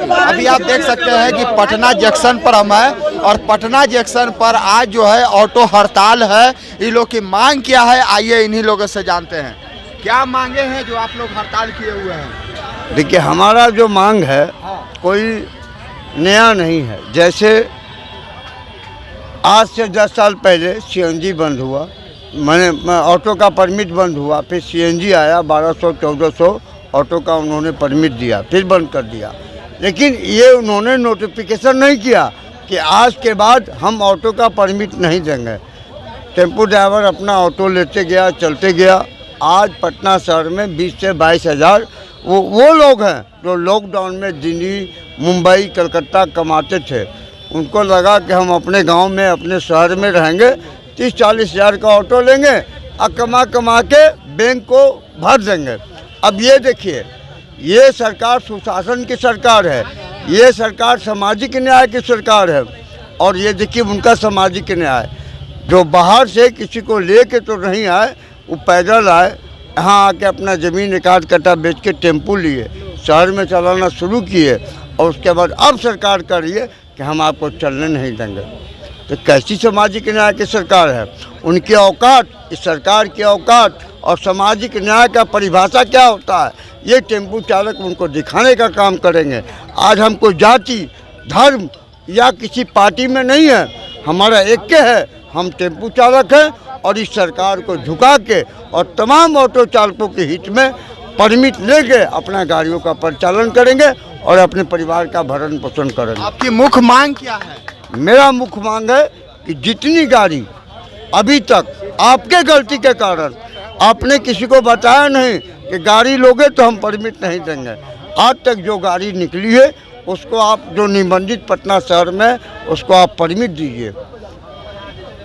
अभी आप देख सकते हैं कि पटना जंक्शन पर हम हैं और पटना जंक्शन पर आज जो है ऑटो हड़ताल है। इन लोग की मांग क्या है, आइए इन्हीं लोगों से जानते हैं। क्या मांगे हैं जो आप लोग हड़ताल किए हुए हैं? देखिए, हमारा जो मांग है कोई नया नहीं है। जैसे आज से 10 साल पहले सीएनजी बंद हुआ, मैंने ऑटो का परमिट बंद हुआ, फिर सीएनजी आया, 1200-1400 ऑटो का उन्होंने परमिट दिया, फिर बंद कर दिया। लेकिन ये उन्होंने नोटिफिकेशन नहीं किया कि आज के बाद हम ऑटो का परमिट नहीं देंगे। टेम्पो ड्राइवर अपना ऑटो लेते गया, चलते गया। आज पटना शहर में 20 से 22 हज़ार वो लोग हैं जो लॉकडाउन में दिल्ली, मुंबई, कलकत्ता कमाते थे। उनको लगा कि हम अपने गांव में, अपने शहर में रहेंगे, 30-40 हज़ार का ऑटो लेंगे और कमा के बैंक को भर देंगे। अब ये देखिए, ये सरकार सुशासन की सरकार है, ये सरकार सामाजिक न्याय की सरकार है। और ये देखिए उनका सामाजिक न्याय, जो बाहर से किसी को लेके तो नहीं आए, वो पैदल आए, यहाँ आके अपना ज़मीन 1-8 कट्ठा बेच के टेम्पू लिए, शहर में चलाना शुरू किए। और उसके बाद अब सरकार कर रही है कि हम आपको चलने नहीं देंगे। तो कैसी सामाजिक न्याय की सरकार है? उनकी औकात, इस सरकार की औकात और सामाजिक न्याय का परिभाषा क्या होता है, ये टेम्पू चालक उनको दिखाने का काम करेंगे। आज हमको जाति, धर्म या किसी पार्टी में नहीं है, हमारा एक के है, हम टेम्पू चालक हैं। और इस सरकार को झुका के और तमाम ऑटो चालकों के हित में परमिट लेके अपना गाड़ियों का परिचालन करेंगे और अपने परिवार का भरण पोषण करेंगे। आपकी मुख्य मांग क्या है? मेरा मुख्य मांग है कि जितनी गाड़ी अभी तक आपके गलती के कारण आपने किसी को बताया नहीं कि गाड़ी लोगे तो हम परमिट नहीं देंगे, आज तक जो गाड़ी निकली है उसको आप, जो निबंधित पटना शहर में, उसको आप परमिट दीजिए।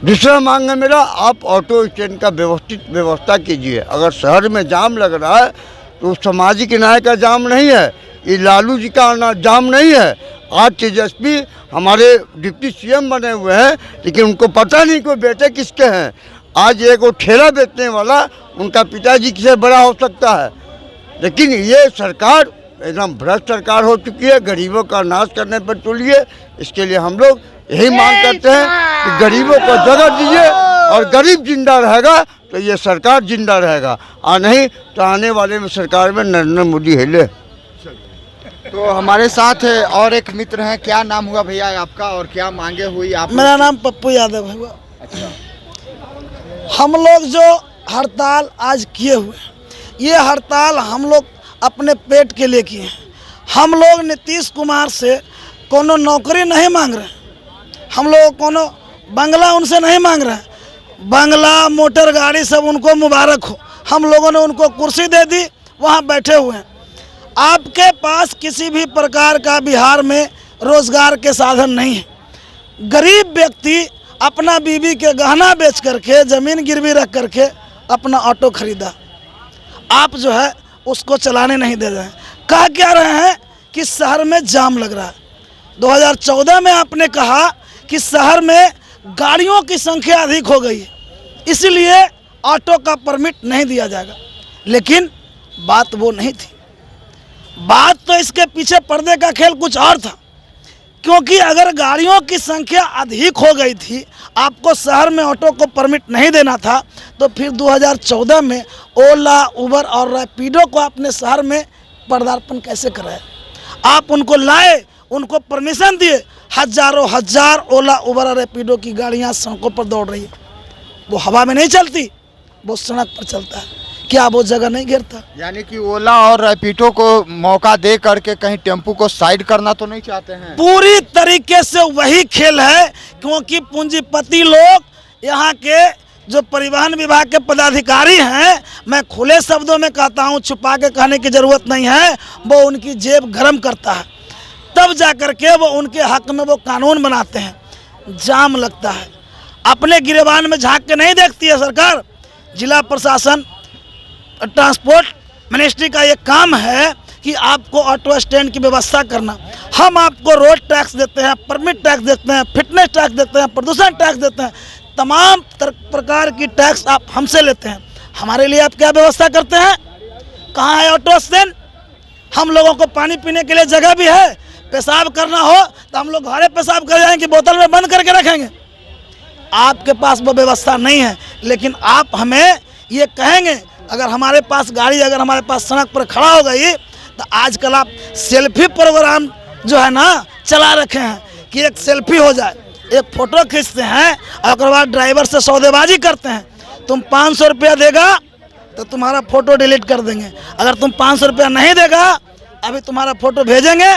दूसरा मांग है मेरा, आप ऑटो स्टैंड का व्यवस्था कीजिए। अगर शहर में जाम लग रहा है तो सामाजिक न्याय का जाम नहीं है, ये लालू जी का जाम नहीं है। आज तेजस्वी हमारे डिप्टी सीएम बने हुए हैं, लेकिन उनको पता नहीं कोई बेटे किसके हैं। आज एक वो ठेला बेचने वाला उनका पिताजी से बड़ा हो सकता है। लेकिन ये सरकार एकदम भ्रष्ट सरकार हो चुकी है, गरीबों का नाश करने पर तुली है। इसके लिए हम लोग यही मांग करते हैं कि गरीबों को जगह दीजिए, और गरीब जिंदा रहेगा तो ये सरकार जिंदा रहेगा, और नहीं तो आने वाले में सरकार में नरेंद्र मोदी हिले। तो हमारे साथ और एक मित्र हैं। क्या नाम हुआ भैया आपका और क्या मांगे हुई आप? मेरा नाम पप्पू यादव है। अच्छा, हम लोग जो हड़ताल आज किए हुए, ये हड़ताल हम लोग अपने पेट के लिए किए हैं। हम लोग नीतीश कुमार से कोनो नौकरी नहीं मांग रहे हैं, हम लोग कोनो बंगला उनसे नहीं मांग रहे हैं। बंगला, मोटर गाड़ी सब उनको मुबारक हो, हम लोगों ने उनको कुर्सी दे दी, वहाँ बैठे हुए हैं। आपके पास किसी भी प्रकार का बिहार में रोजगार के साधन नहीं है। गरीब व्यक्ति अपना बीवी के गहना बेच करके, ज़मीन गिरवी रख करके अपना ऑटो खरीदा, आप जो है उसको चलाने नहीं दे रहे हैं। कह क्या रहे हैं कि शहर में जाम लग रहा है। 2014 में आपने कहा कि शहर में गाड़ियों की संख्या अधिक हो गई है, इसलिए ऑटो का परमिट नहीं दिया जाएगा। लेकिन बात वो नहीं थी, बात तो इसके पीछे पर्दे का खेल कुछ और था। क्योंकि अगर गाड़ियों की संख्या अधिक हो गई थी, आपको शहर में ऑटो को परमिट नहीं देना था, तो फिर 2014 में ओला, उबर और रैपिडो को आपने शहर में पदार्पण कैसे कराया? आप उनको लाए, उनको परमिशन दिए, हजारों हजार ओला, उबर और रैपिडो की गाड़ियां सड़कों पर दौड़ रही है। वो हवा में नहीं चलती, वो सड़क पर चलता है। क्या वो जगह नहीं घेरता? यानी कि ओला और रैपिडो को मौका दे करके कहीं टेम्पू को साइड करना तो नहीं चाहते हैं? पूरी तरीके से वही खेल है, क्योंकि पूंजीपति लोग, यहाँ के जो परिवहन विभाग के पदाधिकारी हैं, मैं खुले शब्दों में कहता हूँ, छुपा के कहने की जरूरत नहीं है, वो उनकी जेब गर्म करता है, तब जा कर के वो उनके हक में वो कानून बनाते हैं। जाम लगता है, अपने गिरेबान में झांक के नहीं देखती है सरकार। जिला प्रशासन, ट्रांसपोर्ट मिनिस्ट्री का ये काम है कि आपको ऑटो स्टैंड की व्यवस्था करना। हम आपको रोड टैक्स देते हैं, परमिट टैक्स देते हैं, फिटनेस टैक्स देते हैं, प्रदूषण टैक्स देते हैं, तमाम प्रकार की टैक्स आप हमसे लेते हैं। हमारे लिए आप क्या व्यवस्था करते हैं? कहाँ है ऑटो स्टैंड? हम लोगों को पानी पीने के लिए जगह भी है, पेशाब करना हो तो हम लोग घरे पेशाब कर जाएंगे, बोतल में बंद करके रखेंगे। आपके पास वो व्यवस्था नहीं है, लेकिन आप हमें ये कहेंगे, अगर हमारे पास गाड़ी अगर हमारे पास सड़क पर खड़ा हो गई तो आजकल आप सेल्फी प्रोग्राम जो है ना चला रखे हैं कि एक सेल्फी हो जाए, एक फ़ोटो खींचते हैं और उसके बाद ड्राइवर से सौदेबाजी करते हैं। तुम 500 रुपया देगा तो तुम्हारा फ़ोटो डिलीट कर देंगे, अगर तुम 500 रुपया नहीं देगा अभी तुम्हारा फ़ोटो भेजेंगे,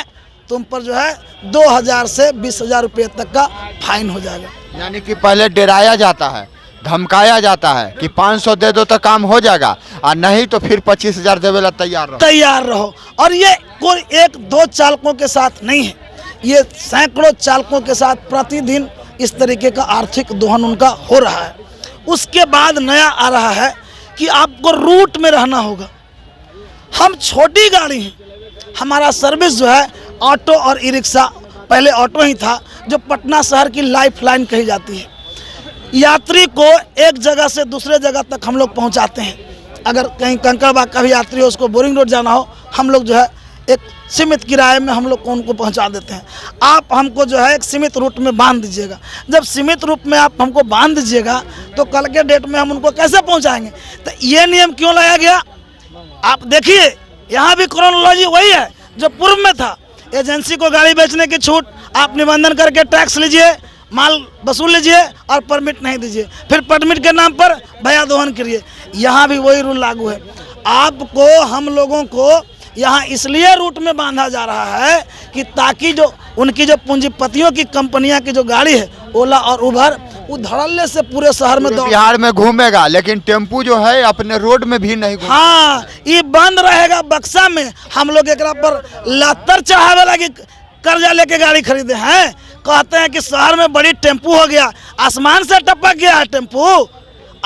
तुम पर जो है 2000 से 20,000 रुपये तक का फाइन हो जाएगा। यानी कि पहले डराया जाता है, धमकाया जाता है कि 500 दे दो तो काम हो जाएगा, और नहीं तो फिर 25,000 देवे ला तैयार रहो। और ये कोई 1-2 चालकों के साथ नहीं है, ये सैकड़ों चालकों के साथ प्रतिदिन इस तरीके का आर्थिक दोहन उनका हो रहा है। उसके बाद नया आ रहा है कि आपको रूट में रहना होगा। हम छोटी गाड़ी हैं, हमारा सर्विस जो है ऑटो और ई रिक्शा, पहले ऑटो ही था जो पटना शहर की लाइफ लाइन कही जाती है। यात्री को एक जगह से दूसरे जगह तक हम लोग पहुंचाते हैं। अगर कहीं कंकड़बाग का भी यात्री हो, उसको बोरिंग रोड जाना हो, हम लोग जो है एक सीमित किराए में हम लोग को उनको पहुंचा देते हैं। आप हमको जो है एक सीमित रूट में बांध दीजिएगा। जब सीमित रूप में आप हमको बांध दीजिएगा तो कल के डेट में हम उनको कैसे पहुंचाएंगे? तो ये नियम क्यों लाया गया? आप देखिए, यहाँ भी क्रोनोलॉजी वही है जो पूर्व में था। एजेंसी को गाड़ी बेचने की छूट, आप निबंधन करके टैक्स लीजिए, माल वसूल लीजिए और परमिट नहीं दीजिए, फिर परमिट के नाम पर भया दोहन करिए। यहाँ भी वही रूल लागू है। आपको, हम लोगों को यहाँ इसलिए रूट में बांधा जा रहा है कि ताकि जो उनकी जो पूंजीपतियों की कंपनियां की जो गाड़ी है ओला और उबर, वो धड़ल्ले से पूरे शहर में बिहार में घूमेगा, लेकिन टेम्पू जो है अपने रोड में भी नहीं घूमेगा। हाँ, ये बंद रहेगा बक्सा में। हम लोग एक पर लातर चढ़ावे लगी कर्जा लेके गाड़ी खरीदे हैं, कहते हैं कि शहर में बड़ी टेम्पू हो गया, आसमान से टपक गया है टेम्पू।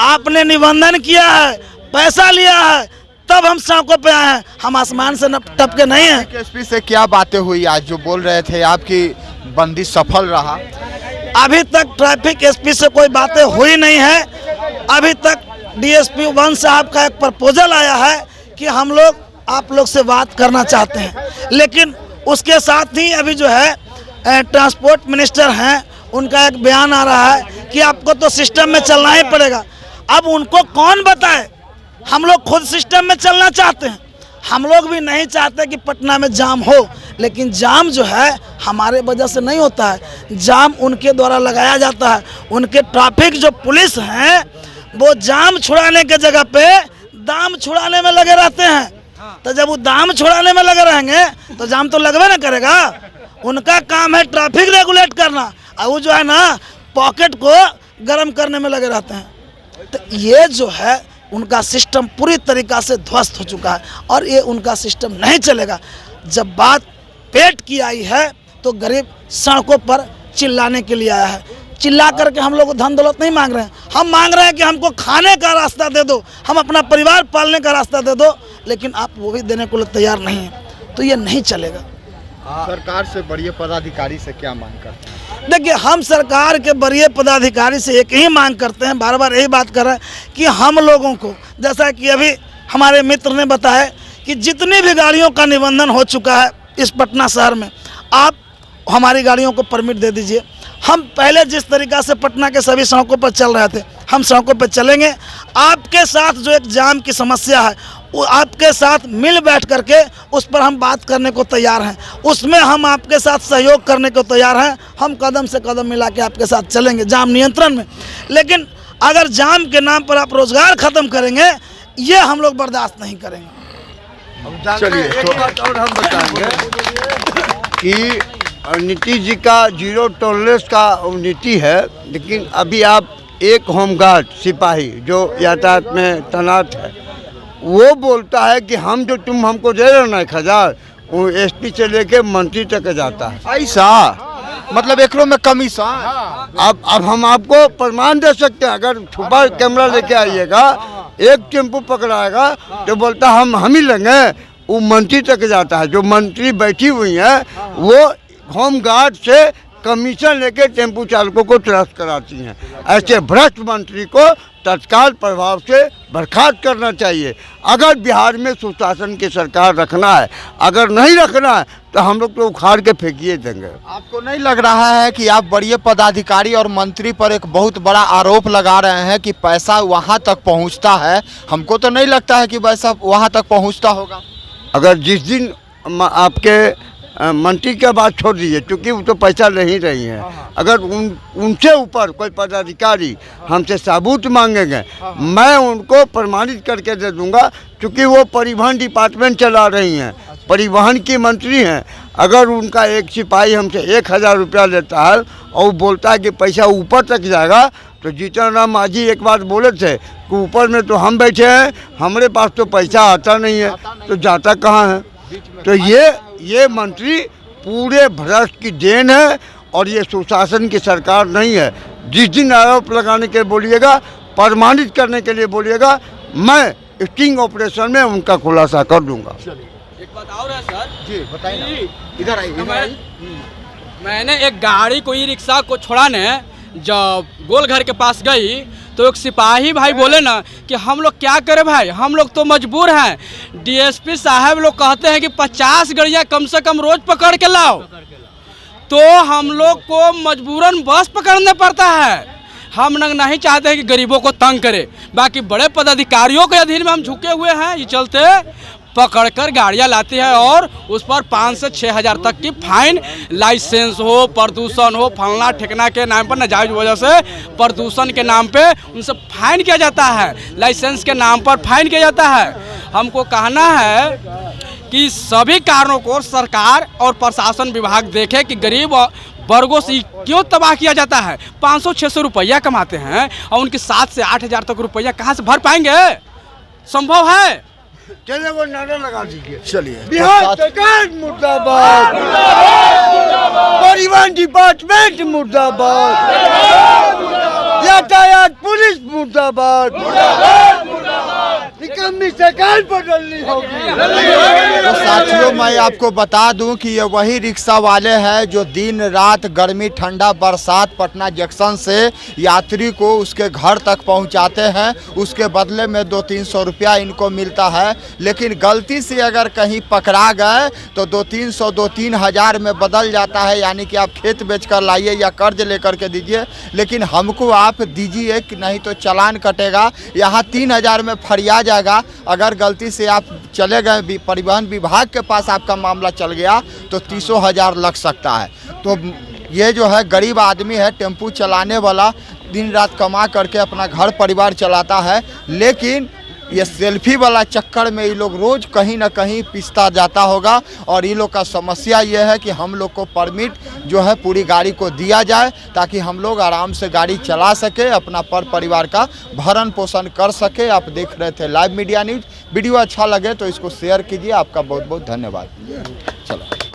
आपने निबंधन किया है, पैसा लिया है, तब हम सड़कों पे आए हैं, हम आसमान से टपके नहीं हैं। एसपी से क्या बातें हुई आज, जो बोल रहे थे आपकी बंदी सफल रहा? अभी तक ट्रैफिक एसपी से कोई बातें हुई नहीं है। अभी तक डीएसपी 1 साहब का एक प्रपोजल आया है कि हम लोग आप लोग से बात करना चाहते हैं, लेकिन उसके साथ ही अभी जो है ट्रांसपोर्ट मिनिस्टर हैं, उनका एक बयान आ रहा है कि आपको तो सिस्टम में चलना ही पड़ेगा। अब उनको कौन बताए? हम लोग खुद सिस्टम में चलना चाहते हैं। हम लोग भी नहीं चाहते कि पटना में जाम हो, लेकिन जाम जो है हमारे वजह से नहीं होता है, जाम उनके द्वारा लगाया जाता है। उनके ट्रैफिक जो पुलिस हैं वो जाम छुड़ाने के जगह पे दाम छुड़ाने में लगे रहते हैं। तो जब वो दाम छुड़ाने में लगे रहेंगे तो जाम तो लगवे ना करेगा। उनका काम है ट्रैफिक रेगुलेट करना, और वो जो है ना पॉकेट को गर्म करने में लगे रहते हैं। तो ये जो है उनका सिस्टम पूरी तरीक़ा से ध्वस्त हो चुका है और ये उनका सिस्टम नहीं चलेगा। जब बात पेट की आई है तो गरीब सड़कों पर चिल्लाने के लिए आया है। चिल्ला करके हम लोग धन दौलत नहीं मांग रहे हैं, हम मांग रहे हैं कि हमको खाने का रास्ता दे दो, हम अपना परिवार पालने का रास्ता दे दो, लेकिन आप वो भी देने को तैयार नहीं हैं, तो ये नहीं चलेगा। सरकार से बड़े पदाधिकारी से क्या मांग करते हैं? देखिए, हम सरकार के बड़े पदाधिकारी से एक ही मांग करते हैं, बार बार यही बात कर रहे हैं कि हम लोगों को, जैसा कि अभी हमारे मित्र ने बताया कि जितनी भी गाड़ियों का निबंधन हो चुका है इस पटना शहर में, आप हमारी गाड़ियों को परमिट दे दीजिए। हम पहले जिस तरीक़ा से पटना के सभी सड़कों पर चल रहे थे, हम सड़कों पर चलेंगे। आपके साथ जो एक जाम की समस्या है, वो आपके साथ मिल बैठ करके उस पर हम बात करने को तैयार हैं, उसमें हम आपके साथ सहयोग करने को तैयार हैं। हम कदम से कदम मिला के आपके साथ चलेंगे जाम नियंत्रण में। लेकिन अगर जाम के नाम पर आप रोज़गार ख़त्म करेंगे, ये हम लोग बर्दाश्त नहीं करेंगे। चलिए, तो और हम बताएंगे कि नीतीश जी का 0 टॉलरेंस का नीति है, लेकिन अभी आप एक होमगार्ड सिपाही जो यातायात में तैनात है, वो बोलता है कि हम जो तुम हमको दे रहे हो ना 1,000, वो एसपी से लेके मंत्री तक जाता है। ऐसा मतलब एकरो में कमीशन? अब हम आपको प्रमाण दे सकते हैं। अगर छुपा कैमरा लेके आइएगा, एक टेम्पो पकड़ाएगा तो बोलता हम ही लेंगे, वो मंत्री तक जाता है। जो मंत्री बैठी हुई हैं वो होमगार्ड से कमीशन लेके टेम्पू चालकों को ट्रस्ट कराती हैं। ऐसे भ्रष्ट मंत्री को तत्काल प्रभाव से बर्खास्त करना चाहिए। अगर बिहार में सुशासन की सरकार रखना है, अगर नहीं रखना है तो हम लोग तो उखाड़ के फेंकिए देंगे। आपको नहीं लग रहा है कि आप बड़े पदाधिकारी और मंत्री पर एक बहुत बड़ा आरोप लगा रहे हैं कि पैसा वहां तक पहुंचता है? हमको तो नहीं लगता है कि पैसा वहां तक पहुंचता होगा। अगर जिस दिन आपके मंत्री का बात छोड़ दीजिए, क्योंकि वो तो पैसा ले ही रही हैं, अगर उनसे ऊपर कोई पदाधिकारी हमसे सबूत मांगेंगे, मैं उनको प्रमाणित करके दे दूंगा, क्योंकि वो परिवहन डिपार्टमेंट चला रही हैं, परिवहन की मंत्री हैं। अगर उनका एक सिपाही हमसे 1000 रुपया लेता है और वो बोलता है कि पैसा ऊपर तक जाएगा, तो जीतन राम मांझी एक बात बोले थे कि ऊपर में तो हम बैठे हैं, हमारे पास तो पैसा आता नहीं है, तो जाता कहाँ है? तो ये मंत्री पूरे भ्रष्ट की देन है और ये सुशासन की सरकार नहीं है। जिस दिन आरोप लगाने के लिए बोलिएगा, प्रमाणित करने के लिए बोलिएगा, मैं स्टिंग ऑपरेशन में उनका खुलासा कर दूंगा। एक बात और है सर जी बताइए। इधर आइए। मैंने एक गाड़ी को ई रिक्शा को छोड़ाने जब गोलघर के पास गई तो एक सिपाही भाई बोले ना कि हम लोग क्या करें भाई, हम लोग तो मजबूर हैं। डीएसपी साहब लोग कहते हैं कि 50 गाड़ियाँ कम से कम रोज पकड़ के लाओ, तो हम लोग को मजबूरन बस पकड़ने पड़ता है। हम नहीं चाहते हैं कि गरीबों को तंग करे, बाकी बड़े पदाधिकारियों के अधीन में हम झुके हुए हैं। ये चलते पकड़कर गाड़ियां लाती है और उस पर 5 से 6 हज़ार तक की फाइन, लाइसेंस हो, प्रदूषण हो, फलना ठिकना के नाम पर, नाजायज वजह से प्रदूषण के नाम पे उनसे फाइन किया जाता है, लाइसेंस के नाम पर फाइन किया जाता है। हमको कहना है कि सभी कारणों को सरकार और प्रशासन विभाग देखे कि गरीब वर्गों से क्यों तबाह किया जाता है। 500-600 रुपया कमाते हैं और उनकी 7 से 8 हज़ार तक रुपया कहाँ से भर पाएंगे? संभव है? चलिए वो नारा लगा दीजिए। चलिए। बिहार सरकार मुर्दाबाद, परिवहन डिपार्टमेंट मुर्दाबाद, यातायात पुलिस मुर्दाबाद, निकम्मी सरकार बदलनी होगी। तो साथियों, मैं आपको बता दूं कि ये वही रिक्शा वाले हैं जो दिन रात गर्मी ठंडा बरसात पटना जंक्शन से यात्री को उसके घर तक पहुंचाते हैं। उसके बदले में 200-300 रुपया इनको मिलता है, लेकिन गलती से अगर कहीं पकड़ा गए तो 200-300 2-3 हज़ार में बदल जाता है। यानी कि आप खेत बेच कर लाइए या कर्ज लेकर के दीजिए, लेकिन हमको आप दीजिए कि नहीं तो चालान कटेगा। यहाँ 3 हज़ार में फरिया जाएगा। अगर गलती से आप चले गए परिवहन विभाग के पास, आपका मामला चल गया तो 30 हज़ार लग सकता है। तो ये जो है गरीब आदमी है, टेम्पू चलाने वाला, दिन रात कमा करके अपना घर परिवार चलाता है, लेकिन ये सेल्फी वाला चक्कर में ये लोग रोज कहीं ना कहीं पिसता जाता होगा। और ये लोग का समस्या ये है कि हम लोग को परमिट जो है पूरी गाड़ी को दिया जाए, ताकि हम लोग आराम से गाड़ी चला सके, अपना परिवार का भरण पोषण कर सके। आप देख रहे थे लाइव मीडिया न्यूज़। वीडियो अच्छा लगे तो इसको शेयर कीजिए। आपका बहुत बहुत धन्यवाद। चलो।